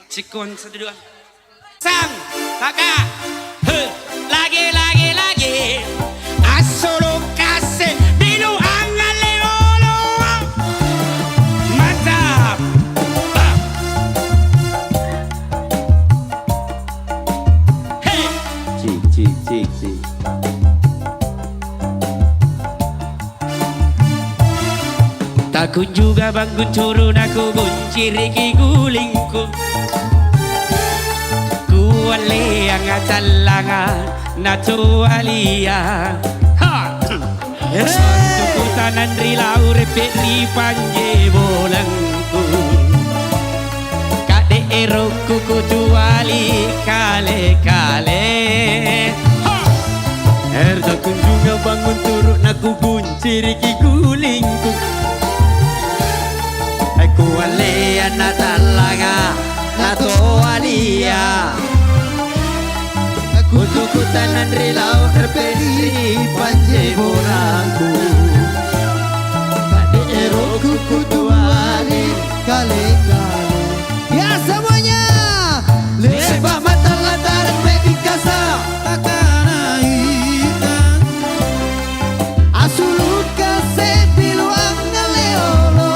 Cikun satu dua. Sang, kakak, lagi. Asolo kasih bilu angan leolo. Mantap. Hey. Cik. Takut juga bangun turun aku buncir ki gulingku. Kuale ang atalangan na tualia. Ha! Santo kutanan rilau repet ni panje bolangku. Kade eroku kutuali kale. Ha! Erda kunjunga bangun turun aku buncir ki gulingku. Kuale anak talaga na toalia. Kutukutan rilau terpedi panje borangku. Kade eroku kutuali kale. Ya semuanya leba mata latar pedi kasa takana hitam. Asulut kase pilu angaleolo.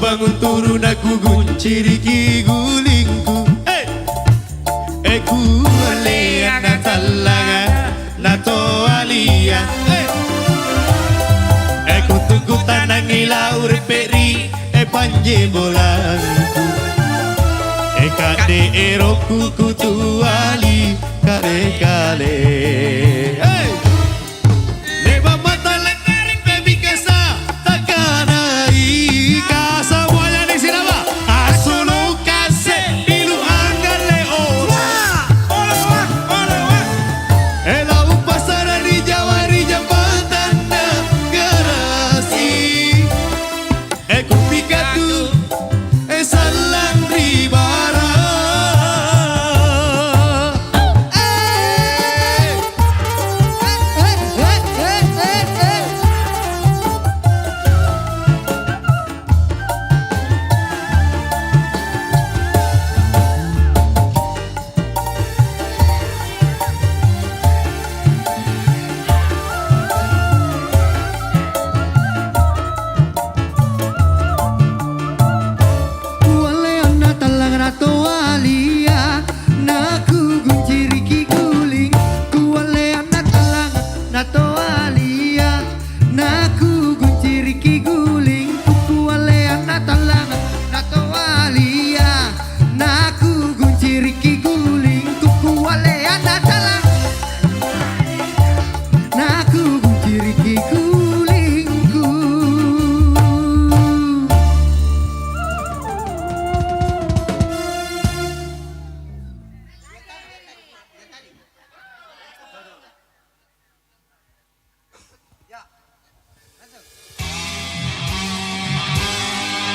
Bangun turun aku gunciri ki gulingku. Kuale anak talaga na toalia. Kutukutan ang ilaw reperi panje bolangku. Kade eroku kutuali kale. Leba mata letarik baby kasa takana.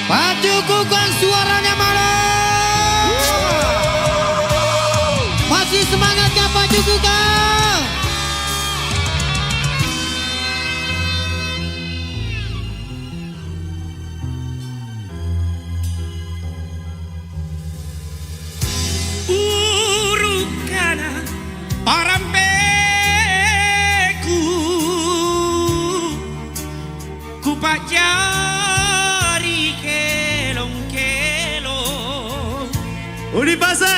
Pajuku kan suaranya malam. Masih semangatnya Pajuku kan? Unipasa.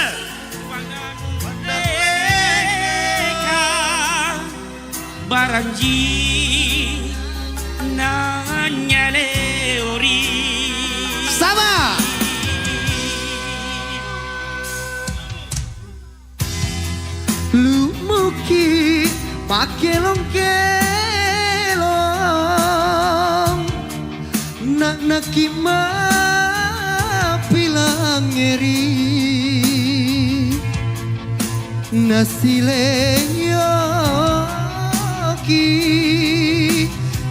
Baranji nanya leori Sama. Lu muki pakelong kelong nak nakima pilang eri nasilenyo ki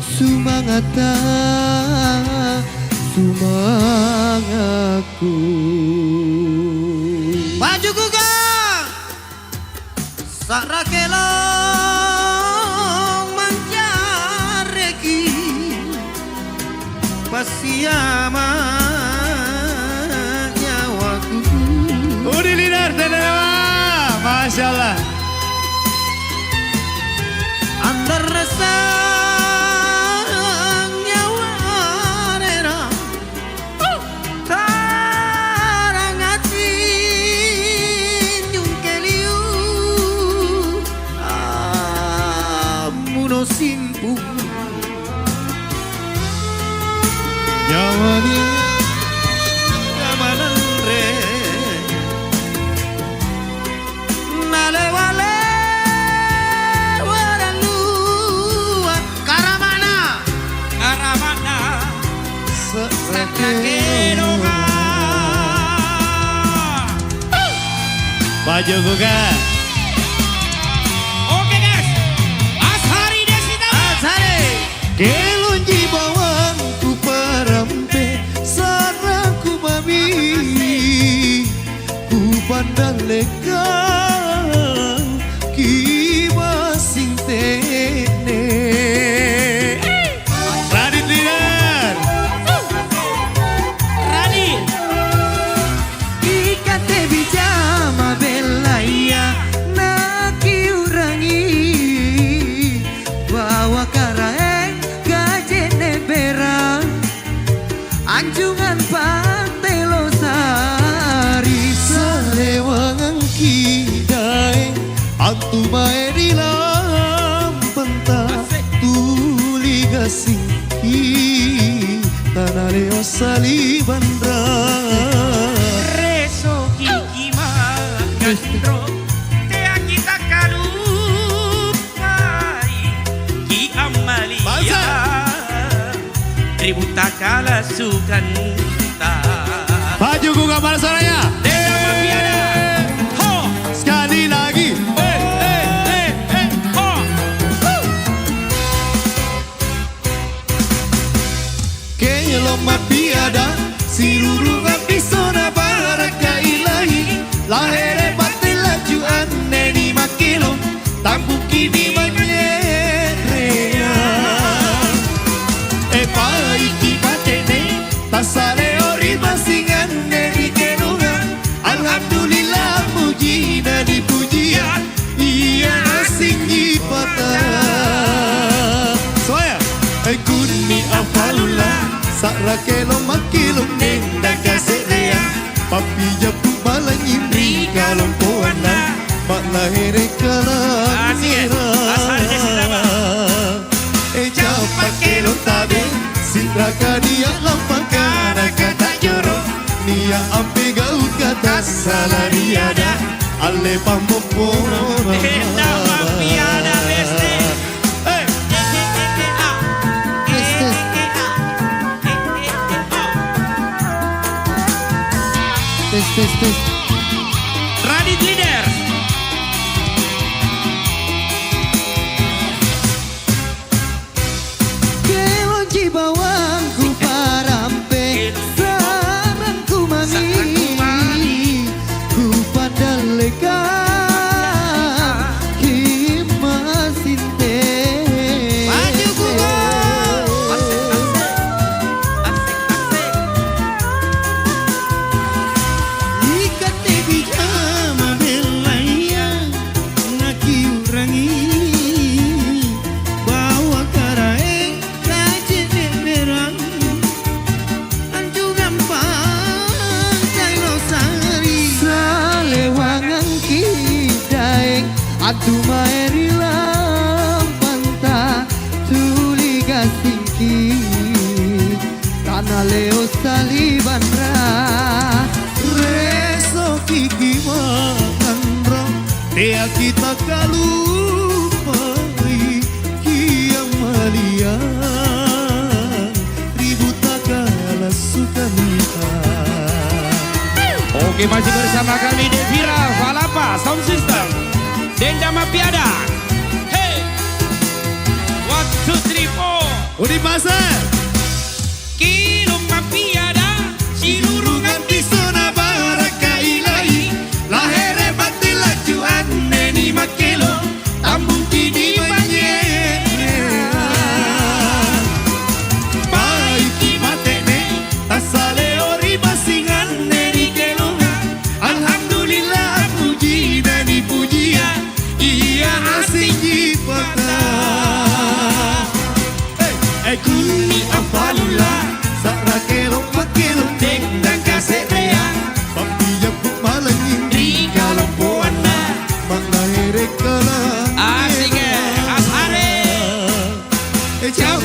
sumangata sumangaku Maju kuga. Sarakelong manjareki pasiama nyawaku Udi leader Tenewa. Masya Allah. andar rasa nyawa rera tarangati nyungkeliu amuno simpu Nyawani. Kamanan re Nale wale Waranua Karamana karamana Sakrakelo Maju kuga. Oke guys, Ashari Desita. Asare Kelonji bawangku parampe Sarangku mami Ku pandang lekang Kiwa sing tene Radit leader. Radit. Ikate bijama belaya nakiurangi bawa karaeng gajene berang anjungan pantai losari Salewangan kidaeng antu mae di lampenta tuli gasingki tanah leo salibandra Reso kiki magandro te kita kalupai ki amalia Bangsa. Tributa kala sukanta Maju kuga mana suaranya? Dea Mafiana Ho Sekali lagi. Ho Kelo mapiada siluru ngabdi sona baraka ilahi lahere pati laju ane di makilo tambuki di manyerea paiki patene tasare ori masingan di kenunga alhamdulillah muji dan dipujian iya asing patah soya kuni afalullah sakrakelo makilo nenda kaserea papi japu balanyimri kalong koana mak lahere kalang nera japa kelo tabe sindraka dia lampakana kata joro nia ampe gau kata salariada alle pamopona Dea Mafiana Beste tes Radit leader Kelonji bawangku parampe sarangku mami ku padal leka kimasinte Maju kuga Ikate bijama bel rezeki karena Leo salibandra Reso kiki makan ro Dea kita kalupai Kia malian Ribut takala suka minta. Oke, masih bersama kami Devira Valapa Sound System Denda Mapiada. Hey, 1, 2, 3, 4. Udi pasar Kilo Mapiada Silurungan di zona baraka ilahi Lahere bati lajuan neni makelo Tambung kini banyera Baiki matene Tasale ori basingan neni kelonga Alhamdulillah puji neni pujia Ia asing jipata Kuni apalula Sakra kelo makelo Deng dan kasetea Papiya pumalangin Rika lompoana Makna herek kala Asik ya, Ashare. Jauh